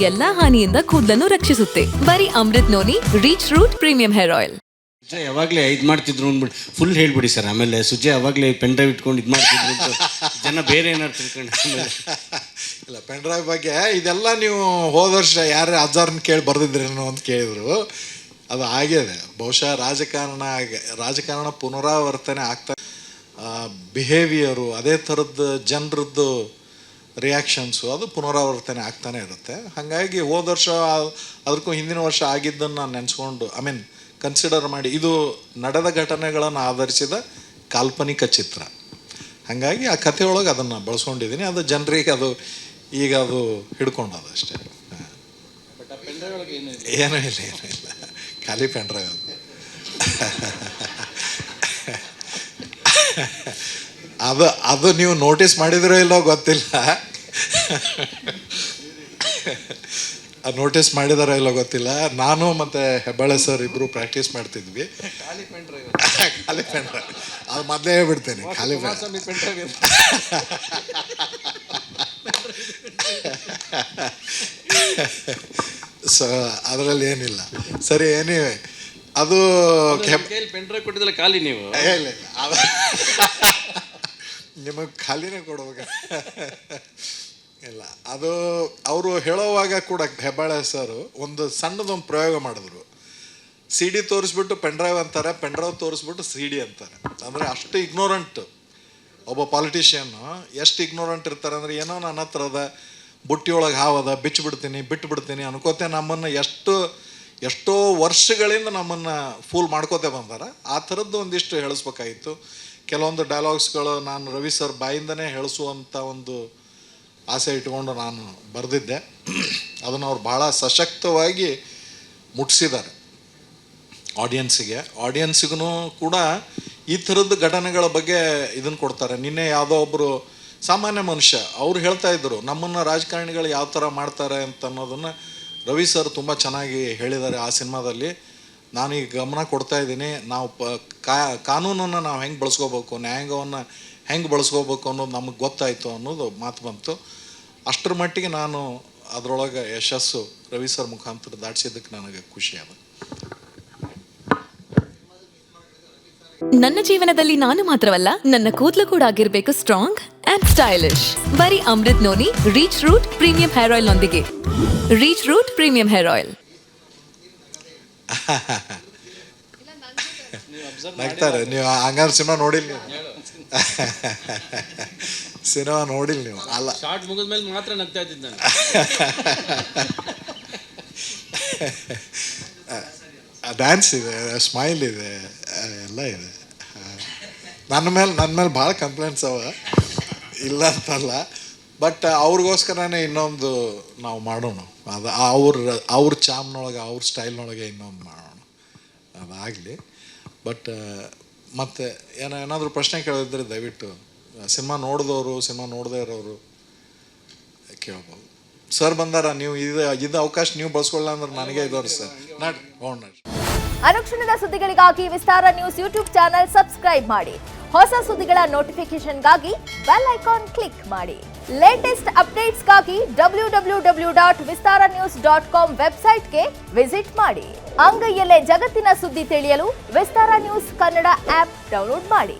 ಎಲ್ಲಾ ಹಾನಿಯಿಂದ ಕೂದಲನ್ನು ರಕ್ಷಿಸುತ್ತೆ. ಬರೀ Amrut noni reach root premium hair oil. Sujay ಯಾವಾಗಲೇ ಇದು ಮಾಡ್ತಿದ್ರು ಅಂದ್ಬಿಟ್ಟು ಫುಲ್ ಹೇಳ್ಬಿಡಿ ಸರ್. ಆಮೇಲೆ ಸುಜಯ್ ಯಾವಾಗಲೇ ಪೆನ್ ಡ್ರೈವ್ ಇಟ್ಕೊಂಡು ಇದು ಮಾಡ್ತಿದ್ರು ಅಂತ ಜನ ಬೇರೆ ಏನಾರು ತಿಳ್ಕೊಂಡು ಇಲ್ಲ, ಪೆನ್ ಡ್ರೈವ್ ಬಗ್ಗೆ ಇದೆಲ್ಲ ನೀವು ಹೋದ ವರ್ಷ ಯಾರು ಅಜ್ಜಾರನ್ನ ಕೇಳಿ ಬರೆದಿದ್ರೇನೋ ಅಂತ ಕೇಳಿದ್ರು. ಅದು ಆಗಿದೆ. ಬಹುಶಃ ರಾಜಕಾರಣ ಪುನರಾವರ್ತನೆ ಆಗ್ತಾ ಬಿಹೇವಿಯರು, ಅದೇ ಥರದ್ದು ಜನರದ್ದು ರಿಯಾಕ್ಷನ್ಸು ಅದು ಪುನರಾವರ್ತನೆ ಆಗ್ತಾನೆ ಇರುತ್ತೆ. ಹಾಗಾಗಿ ಹೋದ ವರ್ಷ ಅದಕ್ಕೂ ಹಿಂದಿನ ವರ್ಷ ಆಗಿದ್ದನ್ನು ನಾನು ನೆನೆಸ್ಕೊಂಡು ಕನ್ಸಿಡರ್ ಮಾಡಿ ಇದು ನಡೆದ ಘಟನೆಗಳನ್ನು ಆಧರಿಸಿದ ಕಾಲ್ಪನಿಕ ಚಿತ್ರ. ಹಾಗಾಗಿ ಆ ಕಥೆಯೊಳಗೆ ಅದನ್ನು ಬಳಸ್ಕೊಂಡಿದ್ದೀನಿ. ಅದು ಜನರಿಗೆ ಅದು ಈಗ ಅದು ಹಿಡ್ಕೊಂಡದು ಅಷ್ಟೇ. ಏನೂ ಇಲ್ಲ, ಖಾಲಿ ಪೆನ್ ಡ್ರೈವ್ ಅದು ನೀವು ನೋಟಿಸ್ ಮಾಡಿದಿರೋ ಇಲ್ಲೋ ಗೊತ್ತಿಲ್ಲ. ಅದು ನೋಟಿಸ್ ಮಾಡಿದಾರೋ ಇಲ್ಲೋ ಗೊತ್ತಿಲ್ಲ. ನಾನು ಮತ್ತು ಹೆಬ್ಬಾಳೆ ಸರ್ ಇಬ್ಬರು ಪ್ರಾಕ್ಟೀಸ್ ಮಾಡ್ತಿದ್ವಿ. ಖಾಲಿ ಪೆನ್ ಡ್ರೈವ್ ಅದು ಮೊದಲೇ ಹೇಳ್ಬಿಡ್ತೇನೆ. ಖಾಲಿ ಪೆನ್ ಡ್ರೈವ್ ಸೊ ಅದರಲ್ಲಿ ಏನಿಲ್ಲ. ಸರಿ, ಏನಿವೆ ಅದು ಪೆನ್ ಡ್ರೈವ್ ಕೊಟ್ಟಿದ್ದಲ್ಲ ಖಾಲಿ ನೀವು ಇಲ್ಲ ನಿಮಗೆ ಖಾಲಿನೇ ಕೊಡ್ಬೇಕು. ಇಲ್ಲ, ಅದು ಅವರು ಹೇಳೋವಾಗ ಕೂಡ ಹೆಬ್ಬಾಳೆ ಸರ್ ಒಂದು ಸಣ್ಣದೊಂದು ಪ್ರಯೋಗ ಮಾಡಿದ್ರು. ಸಿ ಡಿ ತೋರಿಸ್ಬಿಟ್ಟು ಪೆನ್ ಡ್ರೈವ್ ಅಂತಾರೆ, ಪೆನ್ ಡ್ರೈವ್ ತೋರಿಸ್ಬಿಟ್ಟು ಸಿ ಡಿ ಅಂತಾರೆ. ಅಂದರೆ ಅಷ್ಟು ಇಗ್ನೋರೆಂಟ್ ಒಬ್ಬ ಪಾಲಿಟಿಷಿಯನ್ನು. ಎಷ್ಟು ಇಗ್ನೋರೆಂಟ್ ಇರ್ತಾರೆ ಅಂದರೆ, ಏನೋ ನನ್ನ ಹತ್ರ ಅದ, ಬುಟ್ಟಿಯೊಳಗೆ ಹಾವದ, ಬಿಟ್ಟು ಬಿಡ್ತೀನಿ ಅನ್ಕೋತೆ ನಮ್ಮನ್ನು ಎಷ್ಟೋ ವರ್ಷಗಳಿಂದ ನಮ್ಮನ್ನು ಫೂಲ್ ಮಾಡ್ಕೋತೆ ಬಂದಾರೆ. ಆ ಥರದ್ದು ಒಂದಿಷ್ಟು ಹೇಳಿಸ್ಬೇಕಾಗಿತ್ತು. ಕೆಲವೊಂದು ಡೈಲಾಗ್ಸ್ಗಳು ನಾನು ರವಿ ಸರ್ ಬಾಯಿಂದನೇ ಹೇಳಿಸುವಂಥ ಒಂದು ಆಸೆ ಇಟ್ಕೊಂಡು ನಾನು ಬರೆದಿದ್ದೆ. ಅದನ್ನು ಅವ್ರು ಭಾಳ ಸಶಕ್ತವಾಗಿ ಮುಟ್ಟಿಸಿದ್ದಾರೆ ಆಡಿಯನ್ಸಿಗೂ ಕೂಡ. ಈ ಥರದ್ದು ಘಟನೆಗಳ ಬಗ್ಗೆ ಇದನ್ನು ಕೊಡ್ತಾರೆ. ನಿನ್ನೆ ಯಾವುದೋ ಒಬ್ಬರು ಸಾಮಾನ್ಯ ಮನುಷ್ಯ ಅವ್ರು ಹೇಳ್ತಾ ಇದ್ದರು, ನಮ್ಮನ್ನು ರಾಜಕಾರಣಿಗಳು ಯಾವ ಥರ ಮಾಡ್ತಾರೆ ಅಂತ ಅನ್ನೋದನ್ನು ರವಿ ಸರ್ ತುಂಬ ಚೆನ್ನಾಗಿ ಹೇಳಿದ್ದಾರೆ ಆ ಸಿನಿಮಾದಲ್ಲಿ. ನಾನೀಗ ಗಮನ ಕೊಡ್ತಾ ಇದ್ದೀನಿ. ನಾವು ಕಾನೂನನ್ನು ನಾವು ಹೆಂಗೆ ಬಳಸ್ಕೋಬೇಕು, ನ್ಯಾಯಾಂಗವನ್ನು ಹೆಂಗೆ ಬಳಸ್ಕೋಬೇಕು ಅನ್ನೋದು ನಮಗೆ ಗೊತ್ತಾಯಿತು ಅನ್ನೋದು ಮಾತು ಬಂತು. ಅಷ್ಟರ ಮಟ್ಟಿಗೆ ನಾನು ಅದರೊಳಗೆ ಯಶಸ್ಸು ರವಿ ಸರ್ ಮುಖಾಂತರ ದಾಟಿಸಿದ್ದಕ್ಕೆ ನನಗೆ ಖುಷಿ ಅದ. ನನ್ನ ಜೀವನದಲ್ಲಿ ನಾನು ಮಾತ್ರವಲ್ಲ, ನನ್ನ ಕೂದಲು ಕೂಡ ಆಗಿರ್ಬೇಕು ಸ್ಟ್ರಾಂಗ್ ಅಂಡ್ ಸ್ಟೈಲಿಶ್. ಬರೀ Amrut noni reach root premium hair oil ನೊಂದಿಗೆ. Reach root premium hair oil. ನಗ್ತಾರೆ ನೀವು. ಹಂಗಾರೆ ಸಿನಿಮಾ ನೋಡಿಲ್ಲ ನೀವು? ಅಲ್ಲ, ಶಾರ್ಟ್ ಮುಗಿದ್ಮೇಲೆ ಮಾತ್ರ ನಗ್ತಾ ಇದ್ದಿದ್ದು ನಾನು. ಡ್ಯಾನ್ಸ್ ಇದೆ, ಸ್ಮೈಲ್ ಇದೆ, ಎಲ್ಲ ಇದೆ. ನನ್ನ ಮೇಲೆ ಭಾಳ ಕಂಪ್ಲೇಂಟ್ಸ್ ಅವ, ಇಲ್ಲ ಅಂತಲ್ಲ. ಬಟ್ ಅವ್ರಿಗೋಸ್ಕರನೇ ಇನ್ನೊಂದು ನಾವು ಮಾಡೋಣ. ಅದು ಅವ್ರ ಚಾಮ್ನೊಳಗೆ, ಅವ್ರ ಸ್ಟೈಲ್ನೊಳಗೆ ಇನ್ನೊಂದು ಮಾಡೋಣ, ಅದಾಗಲಿ. ಬಟ್ ಮತ್ತು ಏನಾದರೂ ಪ್ರಶ್ನೆ ಕೇಳಿದ್ರೆ ದಯವಿಟ್ಟು ಸಿನಿಮಾ ನೋಡಿದವರು, ಸಿನಿಮಾ ನೋಡದೇ ಇರೋರು ಕೇಳ್ಬೋದು. ಸರ್ ಬಂದಾರ, ನೀವು ಇದು ಅವಕಾಶ ನೀವು ಬಳಸ್ಕೊಳ್ಳ ಅಂದ್ರೆ ನನಗೆ ಇದ್ದವ್ರು ಸರ್. ನೋಡಿ ಅನುಕ್ಷಣದ ಸುದ್ದಿಗಳಿಗಾಗಿ ವಿಸ್ತಾರ ನ್ಯೂಸ್ ಯೂಟ್ಯೂಬ್ ಚಾನೆಲ್ ಸಬ್ಸ್ಕ್ರೈಬ್ ಮಾಡಿ. ಹೊಸ ಸುದ್ದಿಗಳ ನೋಟಿಫಿಕೇಶನ್ಗಾಗಿ ಬೆಲ್ ಐಕಾನ್ ಕ್ಲಿಕ್ ಮಾಡಿ. ಲೇಟೆಸ್ಟ್ ಅಪ್ಡೇಟ್ಸ್ಗಾಗಿ www.vistaranews.com ವೆಬ್ಸೈಟ್ಗೆ ವಿಸಿಟ್ ಮಾಡಿ. ಅಂಗೈಯಲ್ಲೇ ಜಗತ್ತಿನ ಸುದ್ದಿ ತಿಳಿಯಲು ವಿಸ್ತಾರ ನ್ಯೂಸ್ ಕನ್ನಡ ಆಪ್ ಡೌನ್ಲೋಡ್ ಮಾಡಿ.